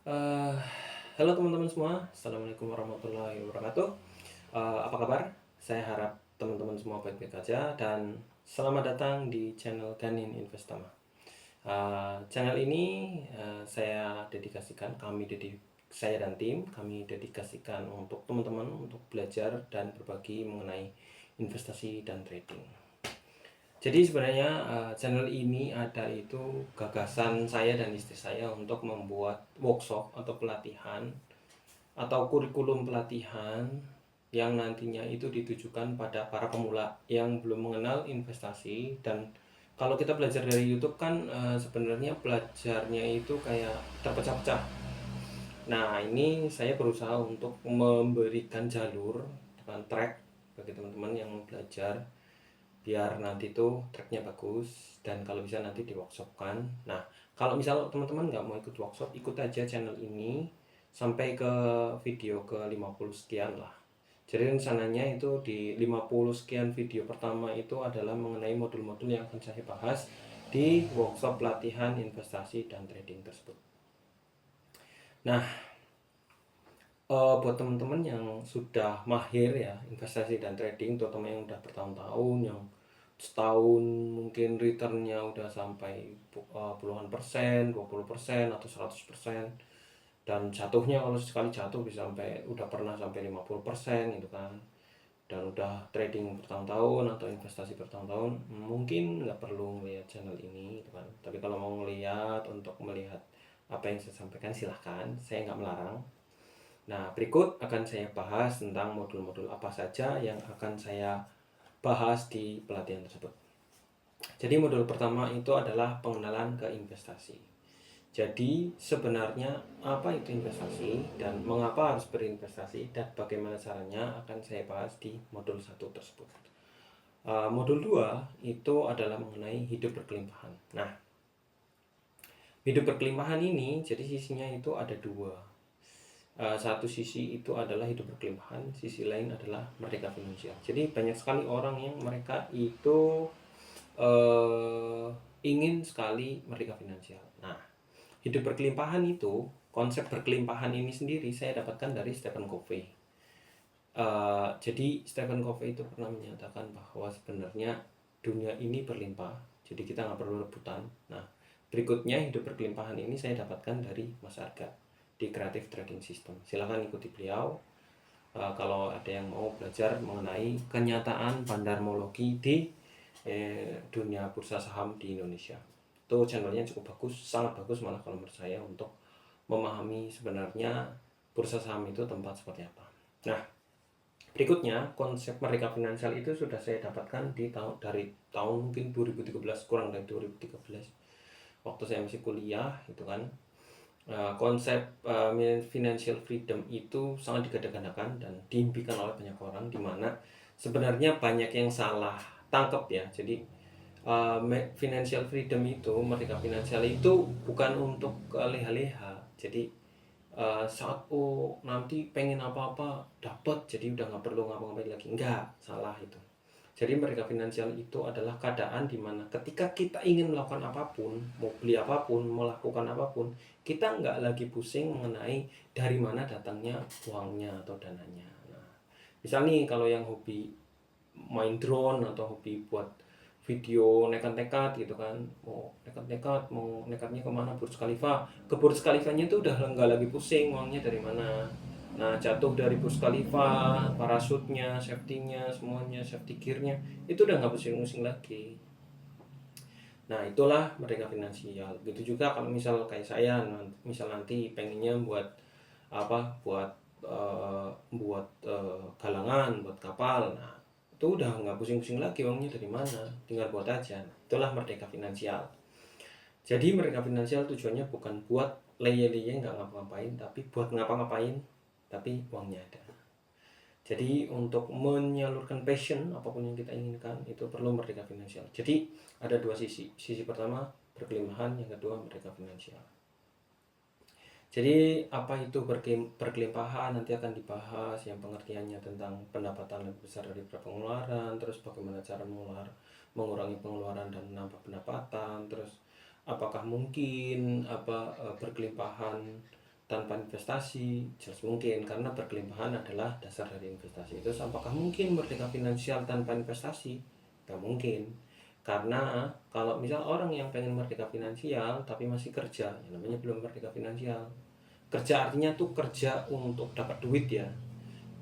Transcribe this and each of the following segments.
Eh, Halo teman-teman semua, Assalamualaikum warahmatullahi wabarakatuh. Apa kabar? Saya harap teman-teman semua baik-baik aja dan selamat datang di channel Ganin Investama. Channel ini saya dan tim kami dedikasikan untuk teman-teman untuk belajar dan berbagi mengenai investasi dan trading. Jadi sebenarnya channel ini ada itu gagasan saya dan istri saya untuk membuat workshop atau pelatihan atau kurikulum pelatihan yang nantinya itu ditujukan pada para pemula yang belum mengenal investasi. Dan kalau kita belajar dari YouTube kan sebenarnya belajarnya itu kayak terpecah-pecah. Nah, ini saya berusaha untuk memberikan jalur dengan track bagi teman-teman yang mau belajar biar nanti tuh tracknya bagus dan kalau bisa nanti di workshopkan. Nah, kalau misal teman-teman nggak mau ikut workshop, ikut aja channel ini sampai ke video ke 50 sekian lah. Jadi rencananya itu di 50 sekian video pertama itu adalah mengenai modul-modul yang akan saya bahas di workshop pelatihan investasi dan trading tersebut. Nah, buat teman-teman yang sudah mahir ya investasi dan trading, terutama yang udah bertahun-tahun, yang setahun mungkin returnnya udah sampai puluhan persen, 20% atau 100%, dan jatuhnya kalau sekali jatuh bisa sampai udah pernah sampai 50% gitu kan, dan udah trading bertahun-tahun atau investasi bertahun-tahun, mungkin nggak perlu melihat channel ini gitu kan. Tapi kalau mau melihat untuk melihat apa yang saya sampaikan silahkan, saya nggak melarang. Nah, berikut akan saya bahas tentang modul-modul apa saja yang akan saya bahas di pelatihan tersebut. Jadi modul pertama itu adalah pengenalan ke investasi. Jadi sebenarnya apa itu investasi dan mengapa harus berinvestasi dan bagaimana caranya akan saya bahas di modul 1 tersebut. Modul 2 itu adalah mengenai hidup berkelimpahan. Nah, hidup berkelimpahan ini jadi sisinya itu ada dua. Satu sisi itu adalah hidup berkelimpahan, sisi lain adalah merdeka finansial. Jadi banyak sekali orang yang mereka itu ingin sekali merdeka finansial. Nah, hidup berkelimpahan itu, konsep berkelimpahan ini sendiri saya dapatkan dari Stephen Covey. Jadi Stephen Covey itu pernah menyatakan bahwa sebenarnya dunia ini berlimpah, jadi kita nggak perlu rebutan. Nah, berikutnya hidup berkelimpahan ini saya dapatkan dari Mas Arga di Creative Trading System. Silahkan ikuti beliau kalau ada yang mau belajar mengenai kenyataan bandarmologi di dunia bursa saham di Indonesia. Itu channelnya cukup bagus, sangat bagus malah kalau menurut saya untuk memahami sebenarnya bursa saham itu tempat seperti apa. Nah, berikutnya konsep merdeka finansial itu sudah saya dapatkan dari tahun mungkin 2013, kurang dari 2013 waktu saya masih kuliah itu kan. Konsep financial freedom itu sangat digadang-gadangkan dan diimpikan oleh banyak orang, di mana sebenarnya banyak yang salah tangkap ya. Jadi financial freedom itu, merdeka finansial itu bukan untuk leha-leha. Jadi saat nanti pengen apa-apa dapat, jadi udah nggak perlu ngapa-ngapain lagi, enggak, salah itu. Jadi merdeka finansial itu adalah keadaan dimana ketika kita ingin melakukan apapun, mau beli apapun, melakukan apapun, kita nggak lagi pusing mengenai dari mana datangnya uangnya atau dananya. Nah, misal nih kalau yang hobi main drone atau hobi buat video nekat-nekat gitu kan, mau nekat-nekat, mau nekatnya kemana, Burj Khalifa, ke Burj Khalifanya itu udah nggak lagi pusing uangnya dari mana. Nah, jatuh dari Burj Khalifa, parasutnya, safety-nya, semuanya, safety gear-nya itu udah nggak pusing-pusing lagi. Nah, itulah merdeka finansial. Gitu juga kalau misal kayak saya, misal nanti pengennya buat apa, galangan, buat kapal. Nah, itu udah nggak pusing-pusing lagi uangnya dari mana, tinggal buat aja. Nah, itulah merdeka finansial. Jadi merdeka finansial tujuannya bukan buat leye-leye nggak ngapa-ngapain, tapi buat ngapa-ngapain, tapi uangnya ada. Jadi untuk menyalurkan passion apapun yang kita inginkan itu perlu merdeka finansial. Jadi ada dua sisi. Sisi pertama berkelimpahan, yang kedua merdeka finansial. Jadi apa itu berkelimpahan nanti akan dibahas, yang pengertiannya tentang pendapatan lebih besar dari pengeluaran, terus bagaimana cara mengurangi pengeluaran dan menambah pendapatan, terus apakah mungkin berkelimpahan tanpa investasi? Jelas mungkin, karena berkelimpahan adalah dasar dari investasi. Terus apakah mungkin merdeka finansial tanpa investasi? Gak mungkin. Karena kalau misal orang yang pengen merdeka finansial tapi masih kerja, ya namanya belum merdeka finansial. Kerja artinya tuh kerja untuk dapat duit ya,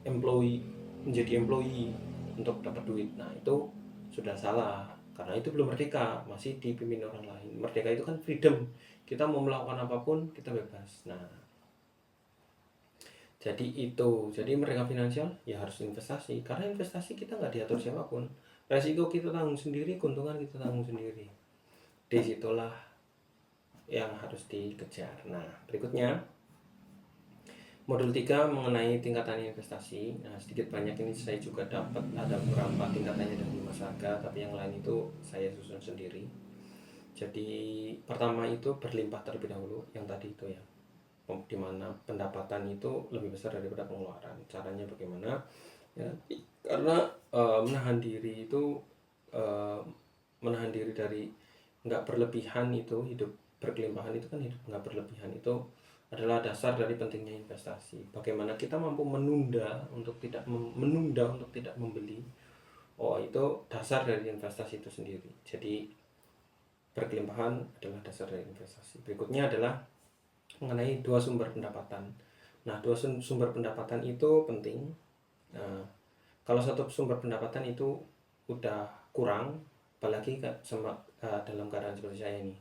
employee, menjadi employee untuk dapat duit. Nah itu sudah salah, karena itu belum merdeka, masih dipimpin orang lain. Merdeka itu kan freedom, kita mau melakukan apapun kita bebas. Nah jadi merdeka finansial ya harus investasi, karena investasi kita nggak diatur siapapun, resiko kita tanggung sendiri, keuntungan kita tanggung sendiri. Disitulah yang harus dikejar. Nah berikutnya modul 3 mengenai tingkatan investasi. Nah, sedikit banyak ini saya juga dapat ada beberapa tingkatannya dari Mas Arga, tapi yang lain itu saya susun sendiri. Jadi pertama itu berlimpah terlebih dahulu, yang tadi itu ya, di mana pendapatan itu lebih besar daripada pengeluaran. Caranya bagaimana? Ya, karena menahan diri itu menahan diri dari nggak berlebihan itu, hidup berkelimpahan itu kan hidup nggak berlebihan itu adalah dasar dari pentingnya investasi. Bagaimana kita mampu menunda untuk tidak membeli. Oh, itu dasar dari investasi itu sendiri. Jadi berkelimpahan adalah dasar dari investasi. Berikutnya adalah mengenai dua sumber pendapatan. Nah, dua sumber pendapatan itu penting. Nah, kalau satu sumber pendapatan itu udah kurang, apalagi dalam keadaan seperti saya ini,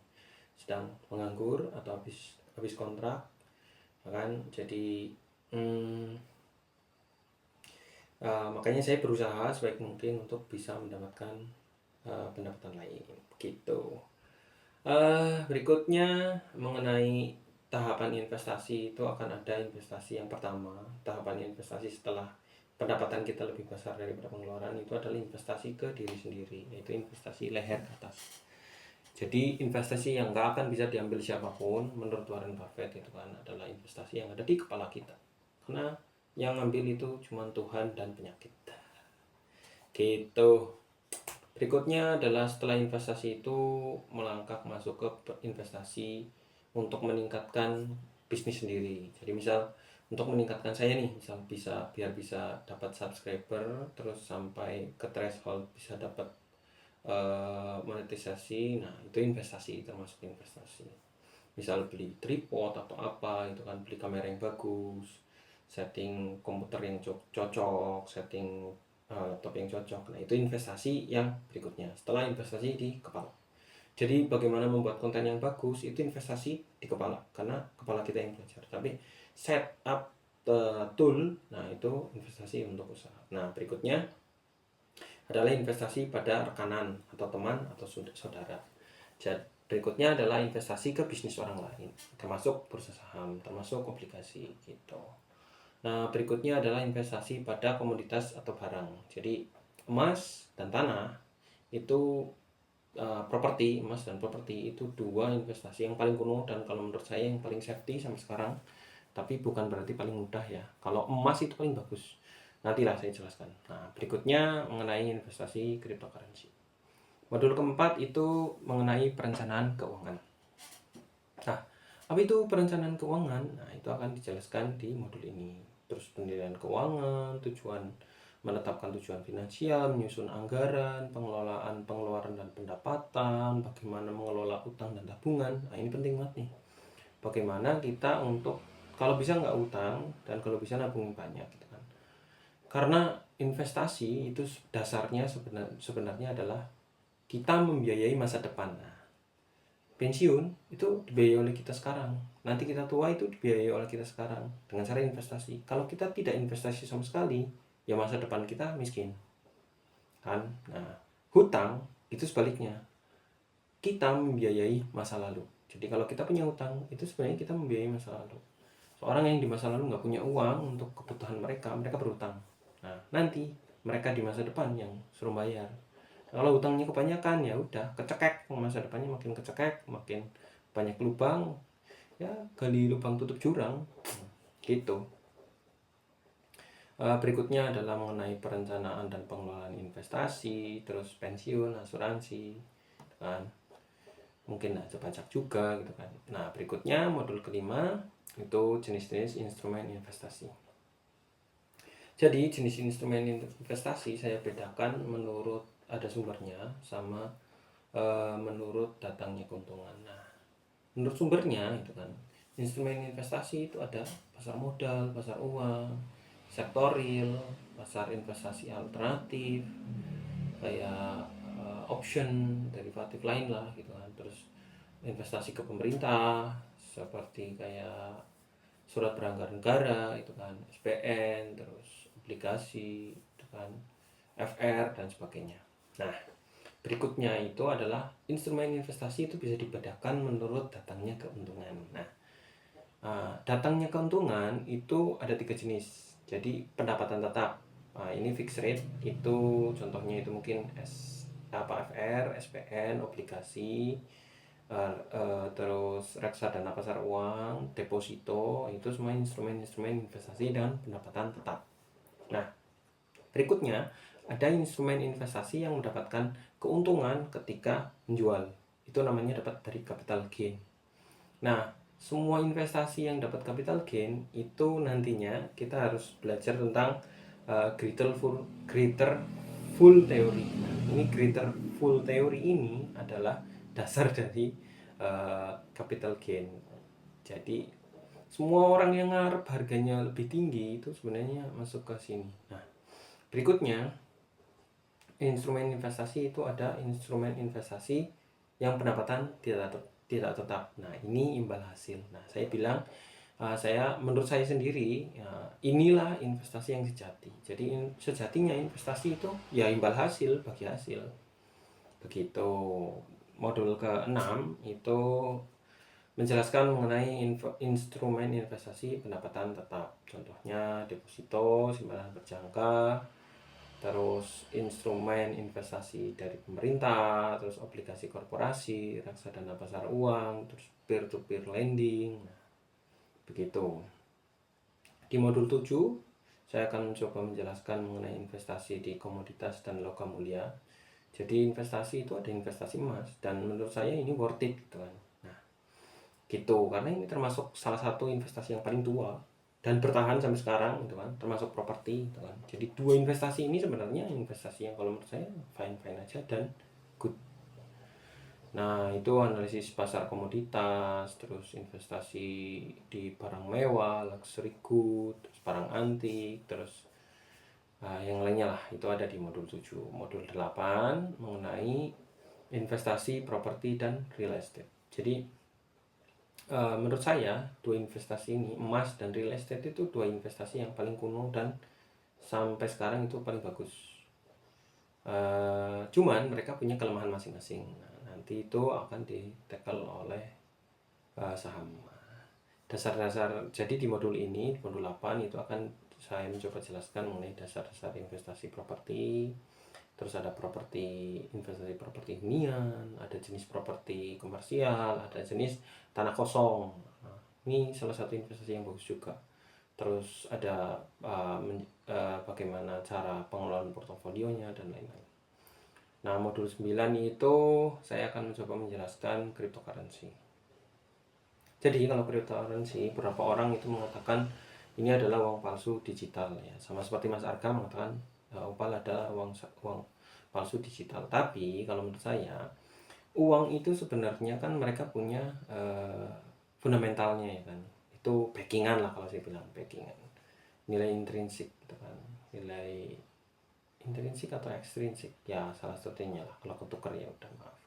sedang menganggur atau habis kontrak, kan. Jadi makanya saya berusaha sebaik mungkin untuk bisa mendapatkan pendapatan lain gitu. Berikutnya mengenai tahapan investasi, itu akan ada investasi yang pertama. Tahapan investasi setelah pendapatan kita lebih besar daripada pengeluaran itu adalah investasi ke diri sendiri, yaitu investasi leher ke atas. Jadi investasi yang gak akan bisa diambil siapapun menurut Warren Buffett itu kan adalah investasi yang ada di kepala kita, karena yang ngambil itu cuma Tuhan dan penyakit gitu. Berikutnya adalah setelah investasi itu melangkah masuk ke investasi untuk meningkatkan bisnis sendiri. Jadi misal untuk meningkatkan saya nih, misal biar bisa dapat subscriber, terus sampai ke threshold bisa dapat monetisasi. Nah itu investasi, termasuk investasi. Misal beli tripod atau apa itu kan, beli kamera yang bagus, setting komputer yang cocok, setting laptop yang cocok. Nah itu investasi yang berikutnya setelah investasi di kepala. Jadi bagaimana membuat konten yang bagus itu investasi di kepala, karena kepala kita yang belajar. Tapi setup tool, nah itu investasi untuk usaha. Nah berikutnya adalah investasi pada rekanan atau teman atau saudara. Jadi berikutnya adalah investasi ke bisnis orang lain, termasuk bursa saham, termasuk obligasi gitu. Nah berikutnya adalah investasi pada komoditas atau barang. Jadi emas dan tanah itu properti, emas dan properti itu dua investasi yang paling kuno dan kalau menurut saya yang paling safety sampai sekarang. Tapi bukan berarti paling mudah ya. Kalau emas itu paling bagus, nantilah saya jelaskan. Nah berikutnya mengenai investasi cryptocurrency. Modul keempat itu mengenai perencanaan keuangan. Nah apa itu perencanaan keuangan? Nah itu akan dijelaskan di modul ini. Terus pendirian keuangan, tujuan, menetapkan tujuan finansial, menyusun anggaran, pengelolaan pengeluaran dan pendapatan, bagaimana mengelola utang dan tabungan. Nah ini penting banget nih. Bagaimana kita untuk kalau bisa nggak utang dan kalau bisa nabung banyak gitu kan. Karena investasi itu dasarnya sebenarnya adalah kita membiayai masa depan. Nah, pensiun itu dibiayai oleh kita sekarang. Nanti kita tua itu dibiayai oleh kita sekarang dengan cara investasi. Kalau kita tidak investasi sama sekali, ya masa depan kita miskin. Kan? Nah, hutang itu sebaliknya. Kita membiayai masa lalu. Jadi kalau kita punya hutang, itu sebenarnya kita membiayai masa lalu. Seorang yang di masa lalu nggak punya uang untuk kebutuhan mereka berhutang. Nah, nanti mereka di masa depan yang suruh bayar. Kalau hutangnya kebanyakan ya udah kecekek, masa depannya makin kecekek, makin banyak lubang. Ya, gali lubang tutup jurang. Gitu. Berikutnya adalah mengenai perencanaan dan pengelolaan investasi, terus pensiun, asuransi, kan. Mungkin aja pajak juga gitu kan. Nah, berikutnya modul kelima Itu jenis-jenis instrumen investasi. Jadi jenis instrumen investasi saya bedakan menurut ada sumbernya sama menurut datangnya keuntungan. Nah, menurut sumbernya itu kan instrumen investasi itu ada pasar modal, pasar uang, sektor real, pasar investasi alternatif, kayak option, derivatif lain lah gitu kan. Terus investasi ke pemerintah seperti kayak surat berharga negara itu kan, SPN, terus obligasi itu kan, FR dan sebagainya. Nah, berikutnya itu adalah instrumen investasi itu bisa dibedakan menurut datangnya keuntungan. Nah, datangnya keuntungan itu ada 3 jenis. Jadi pendapatan tetap. Nah, ini fixed rate itu contohnya itu mungkin FR, SPN, obligasi, terus reksadana pasar uang, deposito, itu semua instrumen-instrumen investasi dengan pendapatan tetap. Nah, berikutnya ada instrumen investasi yang mendapatkan keuntungan ketika menjual. Itu namanya dapat dari capital gain. Nah, semua investasi yang dapat capital gain itu nantinya kita harus belajar tentang greater full theory. Nah, ini greater full theory ini adalah dasar dari capital gain. Jadi semua orang yang ngarep harganya lebih tinggi itu sebenarnya masuk ke sini. Nah, berikutnya instrumen investasi itu ada instrumen investasi yang pendapatan tidak tetap. Nah, ini imbal hasil. Nah, saya bilang menurut saya sendiri inilah investasi yang sejati. Jadi sejatinya investasi itu ya imbal hasil bagi hasil. Begitu. Modul ke-6 itu menjelaskan mengenai instrumen investasi pendapatan tetap. Contohnya deposito, simpanan berjangka, terus instrumen investasi dari pemerintah, terus obligasi korporasi, reksadana pasar uang, terus peer-to-peer lending. Nah, begitu. Di modul 7, saya akan mencoba menjelaskan mengenai investasi di komoditas dan logam mulia. Jadi investasi itu ada investasi emas, dan menurut saya ini worth it gitu kan. Nah, gitu, karena ini termasuk salah satu investasi yang paling tua dan bertahan sampai sekarang gitu kan, termasuk properti gitu kan. Jadi dua investasi ini sebenarnya investasi yang kalau menurut saya fine aja dan good. Nah, itu analisis pasar komoditas, terus investasi di barang mewah, luxury good, terus barang antik, terus yang lainnya lah, itu ada di modul 7. Modul 8 mengenai investasi properti dan real estate. Jadi menurut saya dua investasi ini, emas dan real estate, itu dua investasi yang paling kuno dan sampai sekarang itu paling bagus. Cuman mereka punya kelemahan masing-masing. Nah, nanti itu akan di-tackle oleh saham. Dasar-dasar, jadi di modul ini, di modul 8 itu akan saya mencoba jelaskan mengenai dasar-dasar investasi properti. Terus ada investasi properti hunian, ada jenis properti komersial, ada jenis tanah kosong. Nah, ini salah satu investasi yang bagus juga. Terus ada bagaimana cara pengelolaan portofolionya dan lain-lain. Nah, modul 9 itu saya akan mencoba menjelaskan cryptocurrency. Jadi kalau cryptocurrency, beberapa orang itu mengatakan ini adalah uang palsu digital ya. Sama seperti Mas Arga mengatakan opal adalah uang palsu digital. Tapi kalau menurut saya, uang itu sebenarnya kan mereka punya fundamentalnya ya kan. Itu backingan lah, kalau saya bilang backingan. Nilai intrinsik gitu kan. Nilai intrinsik atau ekstrinsik ya, salah satunya lah. Kalau ketukar ya udah, maaf.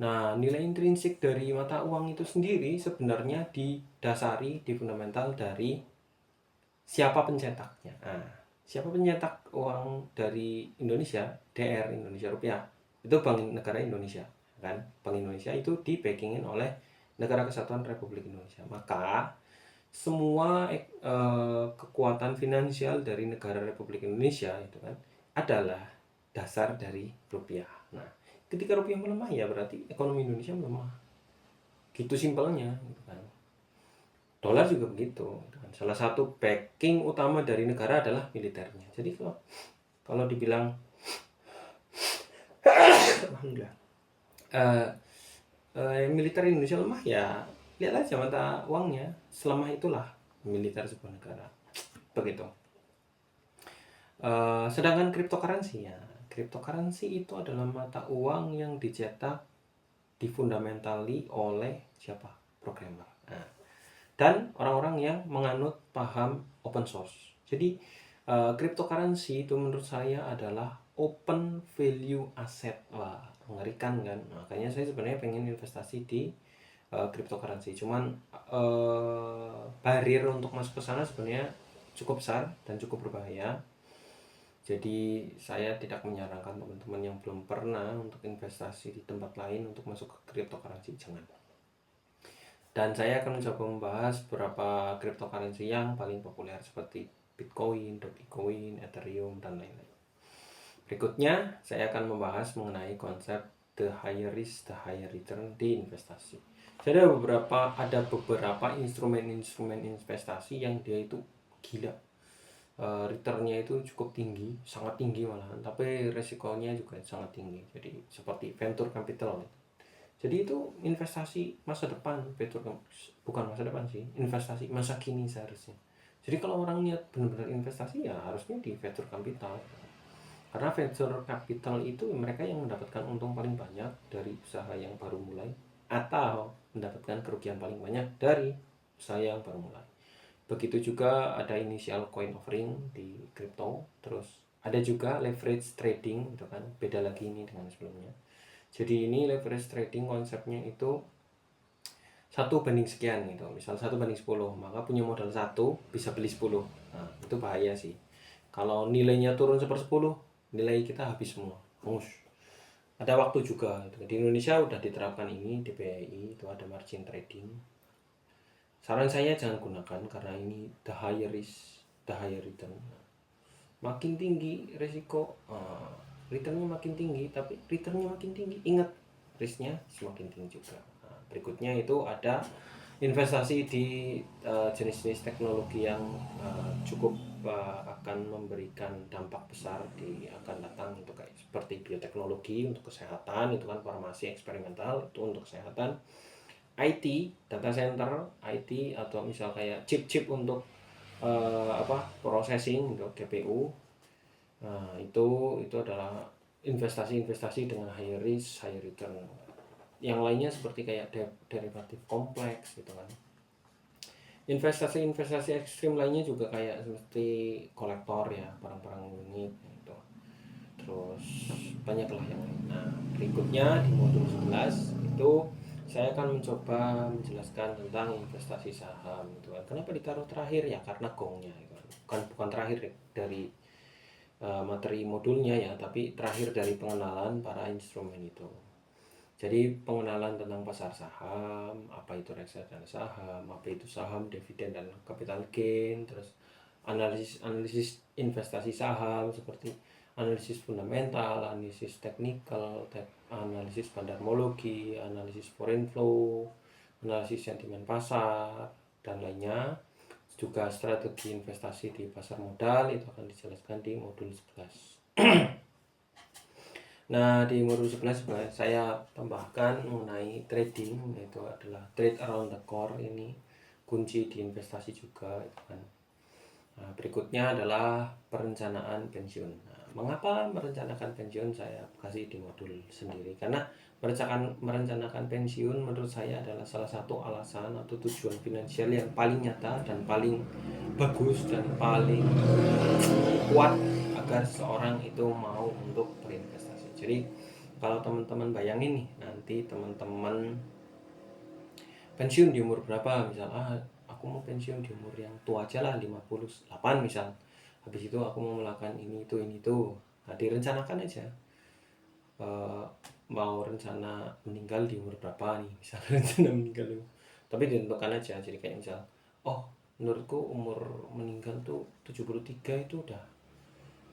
Nah, nilai intrinsik dari mata uang itu sendiri sebenarnya didasari di fundamental dari siapa pencetaknya. Nah, siapa pencetak uang dari Indonesia, DR Indonesia Rupiah, itu Bank Negara Indonesia kan. Bank Indonesia itu di-backingin oleh Negara Kesatuan Republik Indonesia. Maka semua kekuatan finansial dari negara Republik Indonesia itu kan adalah dasar dari rupiah. Nah, ketika rupiah melemah ya berarti ekonomi Indonesia melemah. Gitu simpelnya gitu kan. Dolar juga begitu gitu kan. Salah satu backing utama dari negara adalah militernya. Jadi kalau dibilang alhamdulillah militer Indonesia lemah ya lihat aja mata uangnya, selama itulah militer sebuah negara. Begitu. Sedangkan cryptocurrency ya, cryptocurrency itu adalah mata uang yang dicetak difundamentali oleh siapa? Programmer. Nah, dan orang-orang yang menganut paham open source. Jadi cryptocurrency itu menurut saya adalah open value asset. Wah, mengerikan kan? Makanya saya sebenarnya pengen investasi di cryptocurrency. Cuman barrier untuk masuk ke sana sebenarnya cukup besar dan cukup berbahaya. Jadi saya tidak menyarankan teman-teman yang belum pernah untuk investasi di tempat lain untuk masuk ke cryptocurrency, jangan. Dan saya akan mencoba membahas beberapa cryptocurrency yang paling populer seperti Bitcoin, Dogecoin, Ethereum, dan lain-lain. Berikutnya saya akan membahas mengenai konsep the higher risk, the higher return di investasi. Jadi ada beberapa instrumen-instrumen investasi yang dia itu gila, returnnya itu cukup tinggi, sangat tinggi malahan, tapi resikonya juga sangat tinggi. Jadi seperti venture capital. Jadi itu investasi masa depan, bukan masa depan sih, investasi masa kini seharusnya. Jadi kalau orang niat benar-benar investasi ya harusnya di venture capital. Karena venture capital itu mereka yang mendapatkan untung paling banyak dari usaha yang baru mulai atau mendapatkan kerugian paling banyak dari usaha yang baru mulai. Begitu juga ada initial coin offering di crypto, terus ada juga leverage trading gitu kan, beda lagi ini dengan sebelumnya. Jadi ini leverage trading konsepnya itu 1 banding sekian gitu, misal 1 banding 10, maka punya modal 1 bisa beli 10. Nah itu bahaya sih, kalau nilainya turun 1/10 nilai kita habis semua, hangus. Ada waktu juga gitu. Di Indonesia udah diterapkan ini di BRI, itu ada margin trading. Saran saya jangan gunakan karena ini the higher risk, the higher return. Makin tinggi resiko, returnnya makin tinggi, tapi returnnya makin tinggi, ingat risknya semakin tinggi juga. Berikutnya itu ada investasi di jenis-jenis teknologi yang cukup akan memberikan dampak besar di akan datang, itu kayak seperti bioteknologi untuk kesehatan, itu kan farmasi eksperimental itu untuk kesehatan, IT, data center, IT, atau misal kayak chip-chip untuk processing untuk GPU. Nah, itu adalah investasi-investasi dengan high risk, high return. Yang lainnya seperti kayak derivatif kompleks gitu kan. Investasi-investasi ekstrim lainnya juga kayak seperti kolektor ya, barang-barang unik gitu. Terus banyaklah yang lain. Nah, berikutnya di modul 11 itu saya akan mencoba menjelaskan tentang investasi saham gitu kan. Kenapa ditaruh terakhir ya? Karena gongnya gitu kan. Bukan terakhir dari materi modulnya ya, tapi terakhir dari pengenalan para instrumen itu. Jadi pengenalan tentang pasar saham, apa itu reksadana saham, apa itu saham, dividen dan capital gain, terus analisis investasi saham seperti analisis fundamental, analisis teknikal, analisis bandarmologi, analisis foreign flow, analisis sentimen pasar, dan lainnya. Juga strategi investasi di pasar modal itu akan dijelaskan di modul 11. Nah, di modul 11 saya tambahkan mengenai trading, yaitu adalah trade around the core, ini kunci di investasi juga itu kan. Nah, berikutnya adalah perencanaan pensiun. Nah, mengapa merencanakan pensiun saya kasih di modul sendiri? Karena merencanakan pensiun menurut saya adalah salah satu alasan atau tujuan finansial yang paling nyata dan paling bagus dan paling kuat agar seorang itu mau untuk berinvestasi. Jadi kalau teman-teman bayangin nih, nanti teman-teman pensiun di umur berapa, misal aku mau pensiun di umur yang tua aja lah, 58 misal. Habis itu aku mau melakukan ini itu. Nah, direncanakan aja. Mau rencana meninggal di umur berapa nih, misal rencana meninggal itu. Tapi ditentukan aja, jadi kayak misal, menurutku umur meninggal tuh 73 itu udah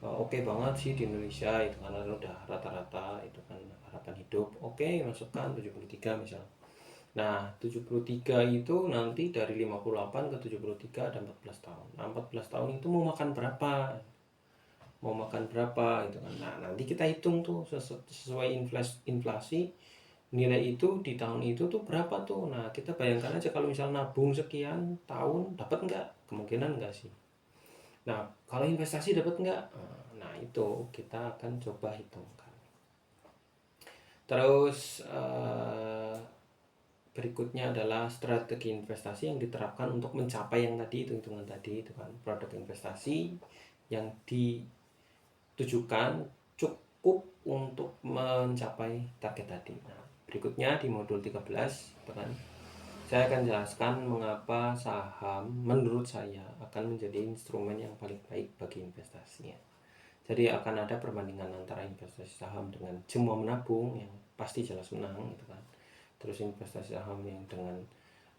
oke banget sih di Indonesia itu, karena udah rata-rata itu kan harapan hidup. Oke, masukkan 73 misal. Nah, 73 itu nanti dari 58 ke 73 ada 14 tahun. Nah, 14 tahun itu mau makan berapa? Mau makan berapa itu kan. Nah, nanti kita hitung tuh sesuai inflasi nilai itu di tahun itu tuh berapa tuh. Nah, kita bayangkan aja kalau misal nabung sekian tahun dapat nggak? Kemungkinan nggak sih. Nah, kalau investasi dapat nggak? Nah, itu kita akan coba hitungkan. Terus berikutnya adalah strategi investasi yang diterapkan untuk mencapai yang tadi, itu hitungan tadi itu kan, produk investasi yang ditujukan cukup untuk mencapai target tadi. Nah, berikutnya di modul 13 itu kan, saya akan jelaskan mengapa saham menurut saya akan menjadi instrumen yang paling baik bagi investasinya. Jadi akan ada perbandingan antara investasi saham dengan semua menabung yang pasti jelas menang gitu kan. Terus investasi saham yang dengan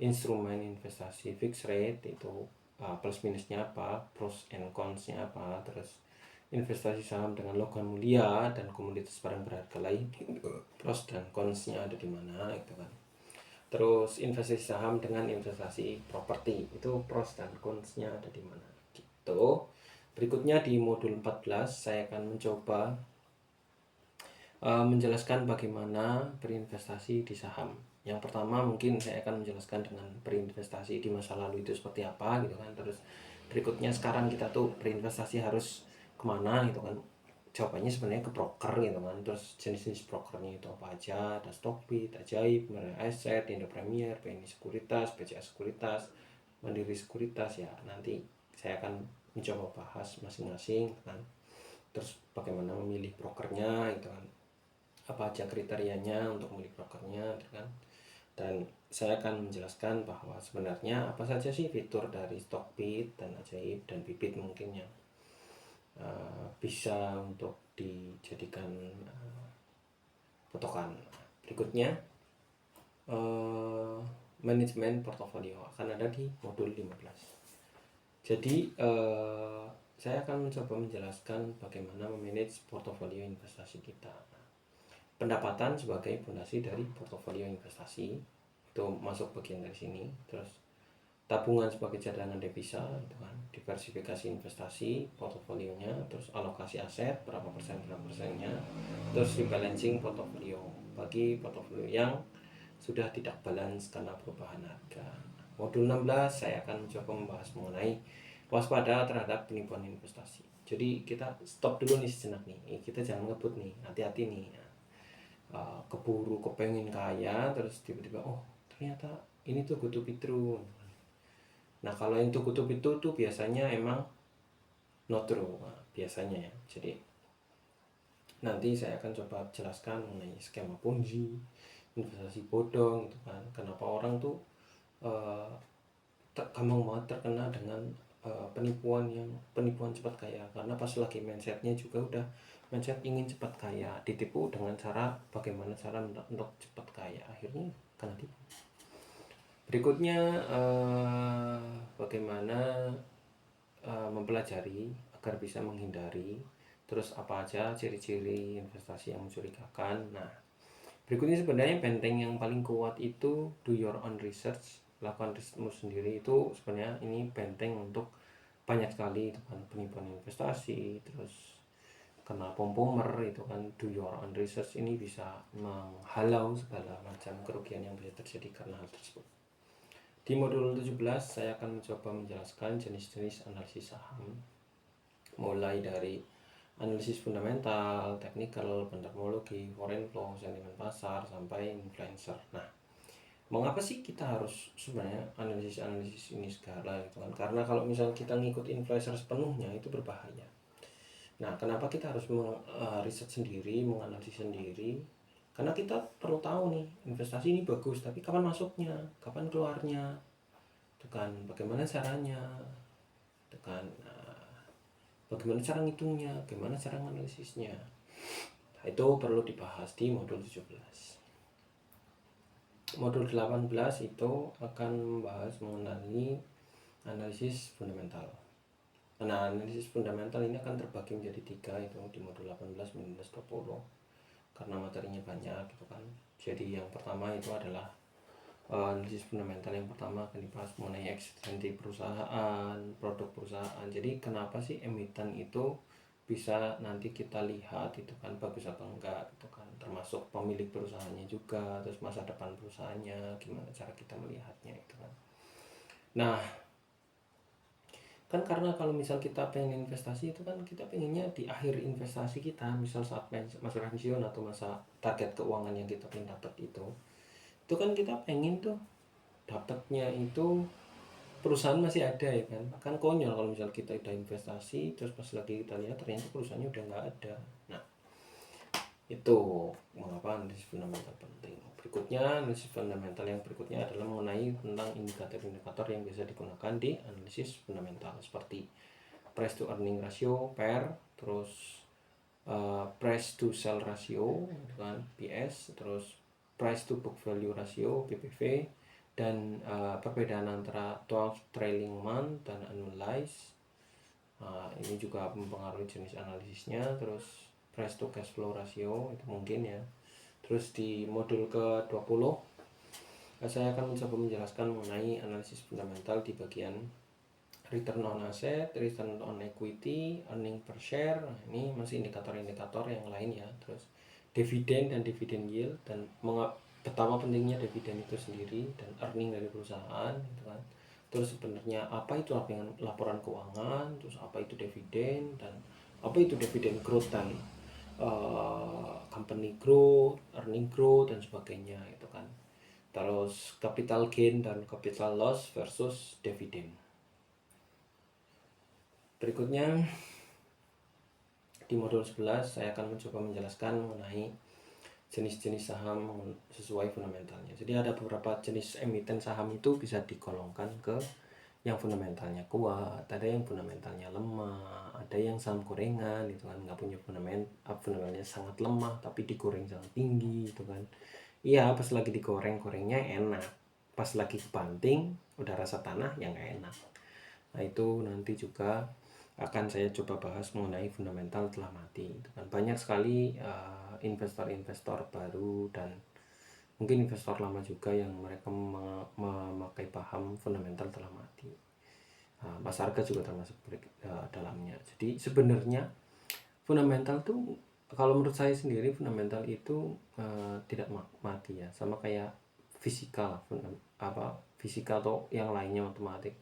instrumen investasi fixed rate itu plus minusnya apa, pros and cons-nya apa, terus investasi saham dengan logam mulia dan komoditas barang berharga lain, pros dan cons-nya ada di mana gitu kan. Terus investasi saham dengan investasi properti itu pros dan cons-nya ada di mana gitu. Berikutnya di modul 14 saya akan mencoba menjelaskan bagaimana berinvestasi di saham. Yang pertama mungkin saya akan menjelaskan dengan berinvestasi di masa lalu itu seperti apa gitu kan. Terus berikutnya sekarang kita tuh berinvestasi harus kemana gitu kan. Jawabannya sebenarnya ke broker gitu kan. Terus jenis-jenis brokernya itu apa aja, ada Stockbit, Ajaib, Murray Asset, Indo Premier, PNI Sekuritas, BCA Sekuritas, Mandiri Sekuritas ya. Nanti saya akan mencoba bahas masing-masing kan. Terus bagaimana memilih brokernya itu kan, apa aja kriterianya untuk memilih brokernya gitu kan. Dan saya akan menjelaskan bahwa sebenarnya apa saja sih fitur dari Stockbit dan Ajaib dan Bibit mungkin yang bisa untuk dijadikan patokan. Berikutnya manajemen portofolio akan ada di modul 15. Jadi saya akan mencoba menjelaskan bagaimana memanage portofolio investasi kita. Pendapatan sebagai fondasi dari portofolio investasi itu masuk bagian dari sini. Terus tabungan sebagai cadangan devisa itu kan, diversifikasi investasi portofolionya, terus alokasi aset berapa persennya, terus rebalancing portofolio bagi portofolio yang sudah tidak balance karena perubahan harga. Modul 16 saya akan mencoba membahas mengenai waspada terhadap penipuan investasi. Jadi kita stop dulu nih sejenak nih, kita jangan ngebut nih, hati-hati nih. Keburu kepengen kaya terus tiba-tiba oh ternyata ini tuh kutu pitru. Nah kalau yang tuh kutu itu tuh biasanya emang not true biasanya ya. Jadi nanti saya akan coba jelaskan mengenai skema ponzi, investasi bodong gitu kan. Kenapa orang tuh gampang banget terkena dengan penipuan cepat kaya, karena pas lagi mindsetnya juga udah mindset ingin cepat kaya, ditipu dengan cara bagaimana cara untuk cepat kaya, akhirnya kena tipu. Berikutnya bagaimana mempelajari agar bisa menghindari, terus apa aja ciri-ciri investasi yang mencurigakan. Nah berikutnya sebenarnya benteng yang paling kuat itu do your own research, lakukan risetmu sendiri. Itu sebenarnya ini benteng untuk banyak sekali itu kan, penipuan investasi, terus kena pompomer itu kan. Do your own research ini bisa menghalau segala macam kerugian yang bisa terjadi karena hal tersebut. Di modul 17 saya akan mencoba menjelaskan jenis-jenis analisis saham, mulai dari analisis fundamental, teknikal, pentermologi, foreign flow, sentimen pasar, sampai influencer. Nah, mengapa sih kita harus sebenarnya analisis ini segala gitu kan? Karena kalau misal kita ngikut influencer sepenuhnya itu berbahaya. Nah, kenapa kita harus riset sendiri, menganalisis sendiri? Karena kita perlu tahu nih, investasi ini bagus, tapi kapan masuknya, kapan keluarnya, itu kan, bagaimana caranya, itu kan, bagaimana cara ngitungnya, bagaimana cara analisisnya. Nah, itu perlu dibahas di modul 17. Modul 18 itu akan membahas mengenai analisis fundamental. Nah, analisis fundamental ini akan terbagi menjadi 3 itu di modul 18, 19, 20 karena materinya banyak gitu kan. Jadi yang pertama itu adalah analisis fundamental. Yang pertama akan dibahas mengenai eksistensi perusahaan, produk perusahaan. Jadi kenapa sih emiten itu bisa nanti kita lihat itu kan bagus apa enggak itu kan, termasuk pemilik perusahaannya juga, terus masa depan perusahaannya gimana cara kita melihatnya itu kan. Nah kan karena kalau misal kita pengen investasi itu kan kita pengennya di akhir investasi kita, misal saat masa pensiun atau masa target keuangan yang kita pengen dapat itu kan kita pengen tuh dapatnya itu perusahaan masih ada ya kan. Kan konyol kalau misal kita udah investasi terus pas lagi kita lihat ternyata perusahaannya udah nggak ada. Nah itu mengapa analisis fundamental penting. Berikutnya analisis fundamental yang berikutnya adalah mengenai tentang indikator-indikator yang bisa digunakan di analisis fundamental, seperti price to earning ratio (PER), terus price to sell ratio kan PS, terus price to book value ratio PBV, dan perbedaan antara 12 trailing month dan annualized. Ini juga mempengaruhi jenis analisisnya. Terus price to cash flow ratio itu mungkin ya. Terus di modul ke-20 saya akan mencoba menjelaskan mengenai analisis fundamental di bagian return on asset, return on equity, earning per share. Nah, ini masih indikator-indikator yang lain ya. Terus dividen dan dividen yield, dan betapa pentingnya dividen itu sendiri dan earning dari perusahaan gitu kan. Terus sebenarnya apa itu laporan keuangan, terus apa itu dividen, dan apa itu dividen growth dan company growth, earning growth dan sebagainya itu kan. Terus capital gain dan capital loss versus dividen. Berikutnya di modul 11 saya akan mencoba menjelaskan mengenai jenis-jenis saham sesuai fundamentalnya. Jadi ada beberapa jenis emiten saham itu bisa digolongkan ke yang fundamentalnya kuat, ada yang fundamentalnya lemah, ada yang saham gorengan itu kan nggak punya fundamentalnya sangat lemah tapi digoreng sangat tinggi itu kan. Iya, pas lagi digoreng-gorengnya enak, pas lagi banting udah rasa tanah yang nggak enak. Nah itu nanti juga akan saya coba bahas mengenai fundamental telah mati itu kan. Banyak sekali investor-investor baru dan mungkin investor lama juga yang mereka memakai paham fundamental telah mati. Mas Arga juga termasuk dalamnya. Jadi sebenarnya fundamental tuh kalau menurut saya sendiri fundamental itu tidak mati ya, sama kayak fisika fisika atau yang lainnya matematik.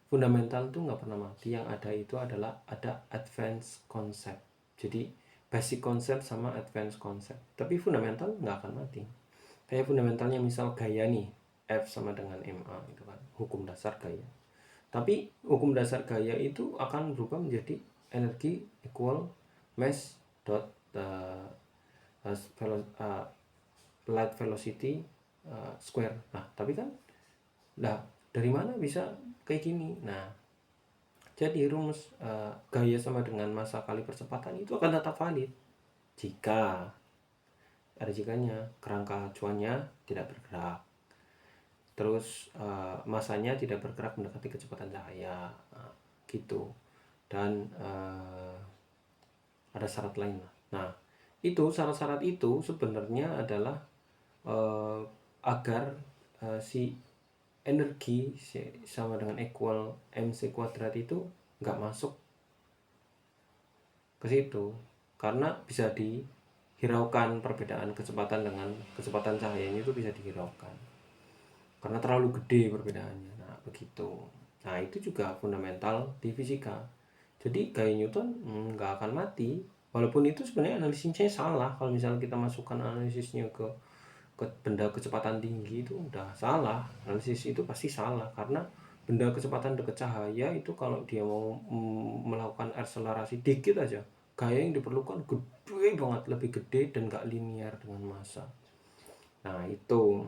Fundamental tuh nggak pernah mati. Yang ada itu adalah ada advance concept. Jadi basic concept sama advance concept. Tapi fundamental nggak akan mati. Kayak fundamentalnya misal gaya nih, F sama dengan MA itu kan, hukum dasar gaya. Tapi hukum dasar gaya itu akan berubah menjadi energi equal mass dot light velocity square. Nah tapi kan dari mana bisa kayak gini? Nah jadi rumus gaya sama dengan massa kali percepatan itu akan tetap valid jika ada jikanya, kerangka acuannya tidak bergerak, terus masanya tidak bergerak mendekati kecepatan cahaya gitu, dan ada syarat lain. Nah itu syarat-syarat itu sebenarnya adalah agar si energi sama dengan equal mc kuadrat itu nggak masuk ke situ, karena bisa dihiraukan perbedaan kecepatan dengan kecepatan cahayanya itu bisa dihiraukan karena terlalu gede perbedaannya. Nah begitu. Nah itu juga fundamental di fisika. Jadi gaya Newton nggak akan mati, walaupun itu sebenarnya analisisnya salah. Kalau misalnya kita masukkan analisisnya ke benda kecepatan tinggi itu udah salah. Analisis itu pasti salah karena benda kecepatan dekat cahaya itu kalau dia mau melakukan akselerasi dikit aja, gaya yang diperlukan gede banget, lebih gede dan gak linear dengan massa. Nah itu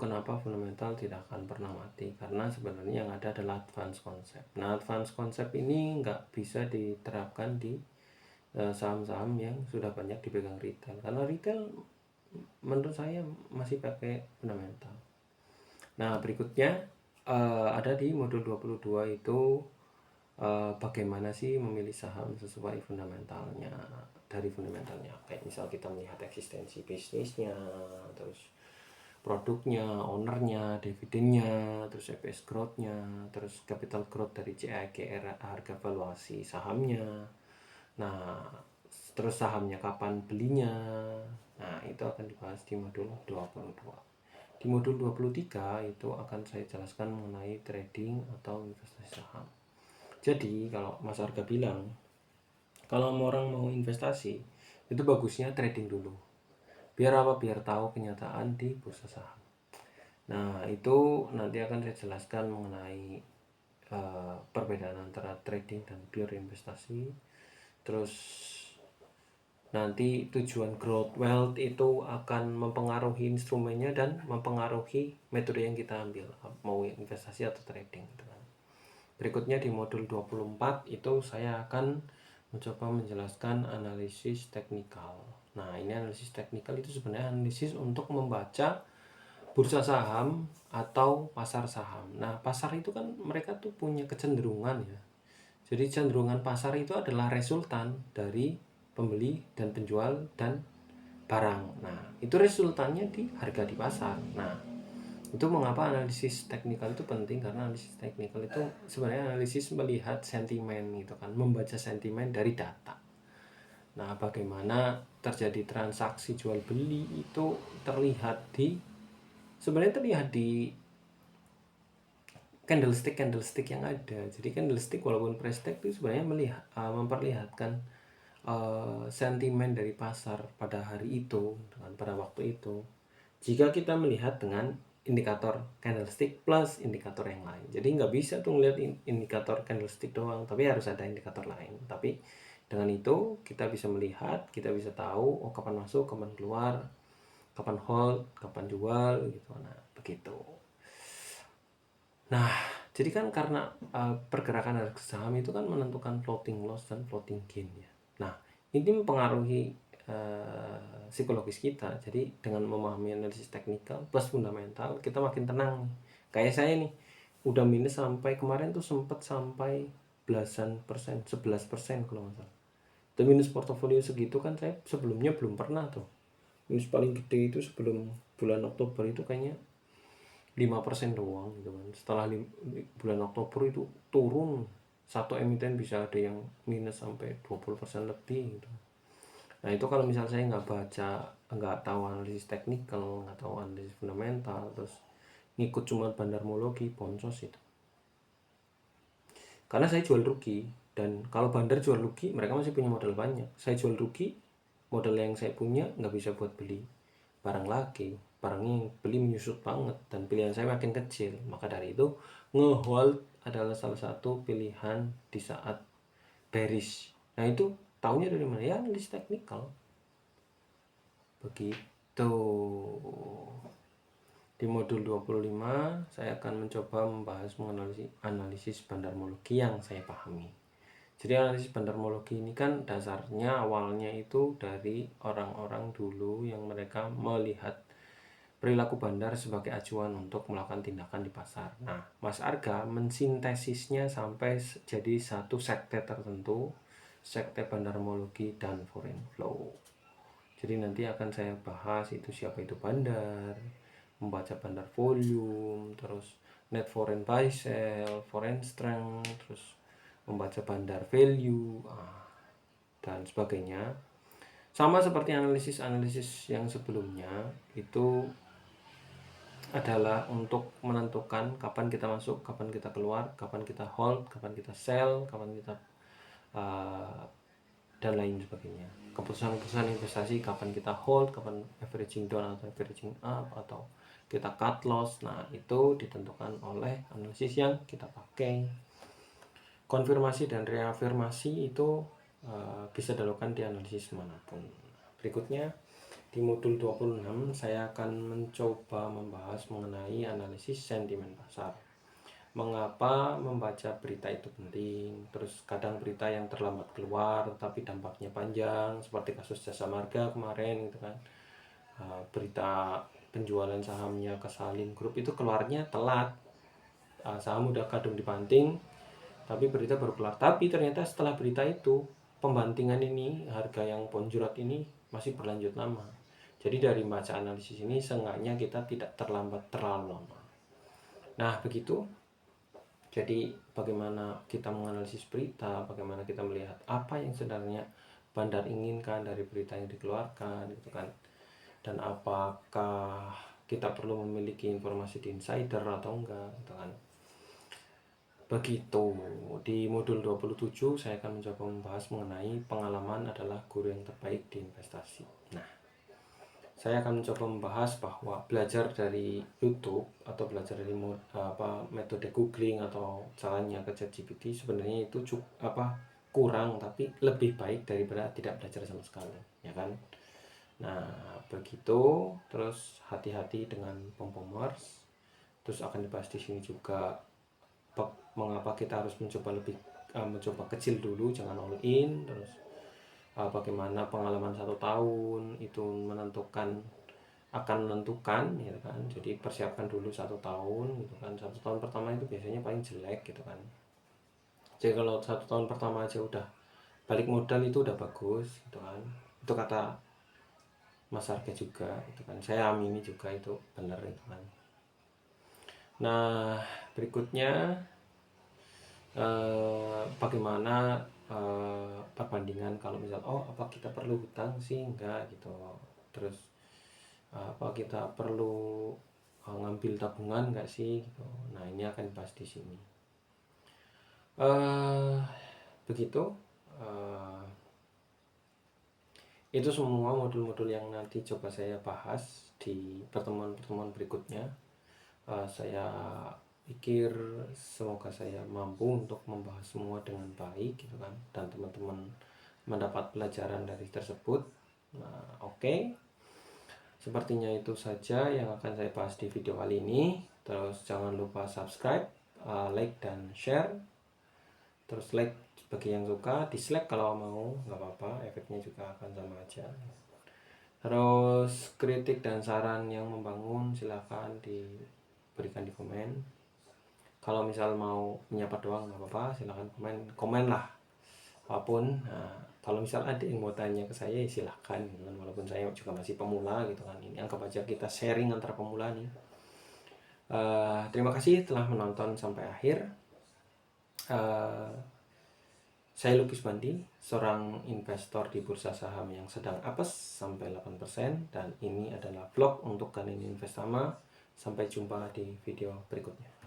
kenapa fundamental tidak akan pernah mati, karena sebenarnya yang ada adalah advance concept. Nah advance concept ini nggak bisa diterapkan di saham-saham yang sudah banyak dipegang retail, karena retail menurut saya masih pakai fundamental. Nah berikutnya ada di modul 22 itu bagaimana sih memilih saham sesuai fundamentalnya. Dari fundamentalnya kayak misal kita melihat eksistensi bisnisnya, terus produknya, ownernya, dividennya, terus EPS growth-nya, terus capital growth dari CAGR, harga valuasi sahamnya. Nah, terus sahamnya kapan belinya. Nah, itu akan dibahas di modul 22. Di modul 23 itu akan saya jelaskan mengenai trading atau investasi saham. Jadi, kalau Mas Arga bilang, kalau orang mau investasi, itu bagusnya trading dulu. Biar apa? Biar tahu kenyataan di bursa saham. Nah, itu nanti akan saya jelaskan mengenai perbedaan antara trading dan pure investasi. Terus nanti tujuan growth wealth itu akan mempengaruhi instrumennya dan mempengaruhi metode yang kita ambil, mau investasi atau trading gitu kan. Berikutnya di modul 24 itu saya akan mencoba menjelaskan analisis teknikal. Nah, ini analisis teknikal itu sebenarnya analisis untuk membaca bursa saham atau pasar saham. Nah, pasar itu kan mereka tuh punya kecenderungan ya. Jadi cenderungan pasar itu adalah resultan dari pembeli dan penjual dan barang. Nah, itu resultannya di harga di pasar. Nah, itu mengapa analisis teknikal itu penting, karena analisis teknikal itu sebenarnya analisis melihat sentimen gitu kan, membaca sentimen dari data. Nah, bagaimana terjadi transaksi jual beli itu sebenarnya terlihat di candlestick yang ada. Jadi candlestick walaupun price tag itu sebenarnya memperlihatkan sentimen dari pasar pada hari itu, pada waktu itu. Jika kita melihat dengan indikator candlestick plus indikator yang lain, jadi nggak bisa tuh ngeliat indikator candlestick doang, tapi harus ada indikator lain. Tapi dengan itu kita bisa melihat, kita bisa tahu oh kapan masuk, kapan keluar, kapan hold, kapan jual gitu. Nah, begitu. Nah, jadi kan karena pergerakan harga saham itu kan menentukan floating loss dan floating gain ya. Nah, ini mempengaruhi psikologis kita. Jadi dengan memahami analisis teknikal plus fundamental, kita makin tenang. Kayak saya nih, udah minus sampai kemarin tuh sempat sampai belasan persen, 11% kalau nggak salah. Itu minus portofolio segitu kan saya sebelumnya belum pernah tuh. Minus paling gede itu sebelum bulan Oktober itu kayaknya 5% doang gitu kan. Setelah bulan Oktober itu turun, satu emiten bisa ada yang minus sampai 20% lebih gitu. Nah, itu kalau misal saya nggak tahu analisis teknikal, nggak tahu analisis fundamental, terus ngikut cuma bandarmologi, boncos itu. Karena saya jual rugi, dan kalau bandar jual rugi mereka masih punya modal banyak. Saya jual rugi, modal yang saya punya nggak bisa buat beli barang lagi, barangnya yang beli menyusut banget dan pilihan saya makin kecil. Maka dari itu nge-hold adalah salah satu pilihan di saat bearish. Nah, itu taunya dari mana? Ya analisis teknikal. Begitu. Di modul 25 saya akan mencoba membahas mengenai analisis bandarmologi yang saya pahami. Jadi analisis bandarmologi ini kan dasarnya awalnya itu dari orang-orang dulu yang mereka melihat perilaku bandar sebagai acuan untuk melakukan tindakan di pasar. Nah, Mas Arga mensintesisnya sampai jadi satu sekte tertentu, sekte bandarmologi dan foreign flow. Jadi nanti akan saya bahas itu siapa itu bandar, membaca bandar volume, terus net foreign buy sell, foreign strength, terus membaca bandar value, dan sebagainya. Sama seperti analisis-analisis yang sebelumnya, itu adalah untuk menentukan kapan kita masuk, kapan kita keluar, kapan kita hold, kapan kita sell, kapan kita dan lain sebagainya. Keputusan-keputusan investasi, kapan kita hold, kapan averaging down atau averaging up, atau kita cut loss. Nah, itu ditentukan oleh analisis yang kita pakai. Konfirmasi dan reafirmasi itu bisa dilakukan di analisis manapun. Berikutnya di modul 26 saya akan mencoba membahas mengenai analisis sentimen pasar. Mengapa membaca berita itu penting, terus kadang berita yang terlambat keluar tapi dampaknya panjang, seperti kasus Jasa Marga kemarin gitu kan. Berita penjualan sahamnya ke Salim Group itu keluarnya telat, saham udah kadung dibanting tapi berita baru keluar. Tapi ternyata setelah berita itu pembantingan ini, harga yang ponjrot ini masih berlanjut lama. Jadi dari baca analisis ini seenggaknya kita tidak terlambat terlalu lama. Nah begitu. Jadi bagaimana kita menganalisis berita, bagaimana kita melihat apa yang sebenarnya bandar inginkan dari berita yang dikeluarkan gitu kan. Dan apakah kita perlu memiliki informasi di insider atau enggak gitu kan. Begitu. Di modul 27 saya akan mencoba membahas mengenai pengalaman adalah guru yang terbaik di investasi. Nah, saya akan mencoba membahas bahwa belajar dari YouTube atau belajar dari metode googling atau caranya ke ChatGPT sebenarnya itu kurang, tapi lebih baik daripada tidak belajar sama sekali, ya kan? Nah, begitu. Terus hati-hati dengan bombomers. Terus akan dibahas di sini juga mengapa kita harus mencoba kecil dulu, jangan all in. Terus bagaimana pengalaman 1 tahun itu akan menentukan ya kan. Jadi persiapkan dulu 1 tahun gitu kan. 1 tahun pertama itu biasanya paling jelek gitu kan. Jadi kalau 1 tahun pertama aja udah balik modal itu udah bagus gitu kan. Itu kata Mas Arga juga itu kan, saya amini juga itu benar itu kan. Nah berikutnya bagaimana perbandingan kalau misal apa kita perlu hutang sih, enggak gitu. Terus apa kita perlu ngambil tabungan enggak sih gitu. Nah ini akan dibahas di sini. Begitu. Itu semua modul-modul yang nanti coba saya bahas di pertemuan-pertemuan berikutnya. Saya pikir semoga saya mampu untuk membahas semua dengan baik gitu kan, dan teman-teman mendapat pelajaran dari tersebut. Nah, oke. Sepertinya itu saja yang akan saya bahas di video kali ini. Terus jangan lupa subscribe, like dan share. Terus like bagi yang suka, dislike kalau mau, nggak apa-apa, efeknya juga akan sama aja. Terus kritik dan saran yang membangun silahkan diberikan di komen. Kalau misal mau menyapa doang nggak apa-apa, silahkan komen lah apapun. Nah, kalau misal ada yang mau tanya ke saya silahkan gitu kan, walaupun saya juga masih pemula gitu kan. Ini anggap aja kita sharing antara pemula nih. Terima kasih telah menonton sampai akhir. Saya Lukis Bandi, seorang investor di bursa saham yang sedang apes sampai 8%, dan ini adalah vlog untuk kalian investama. Sampai jumpa di video berikutnya.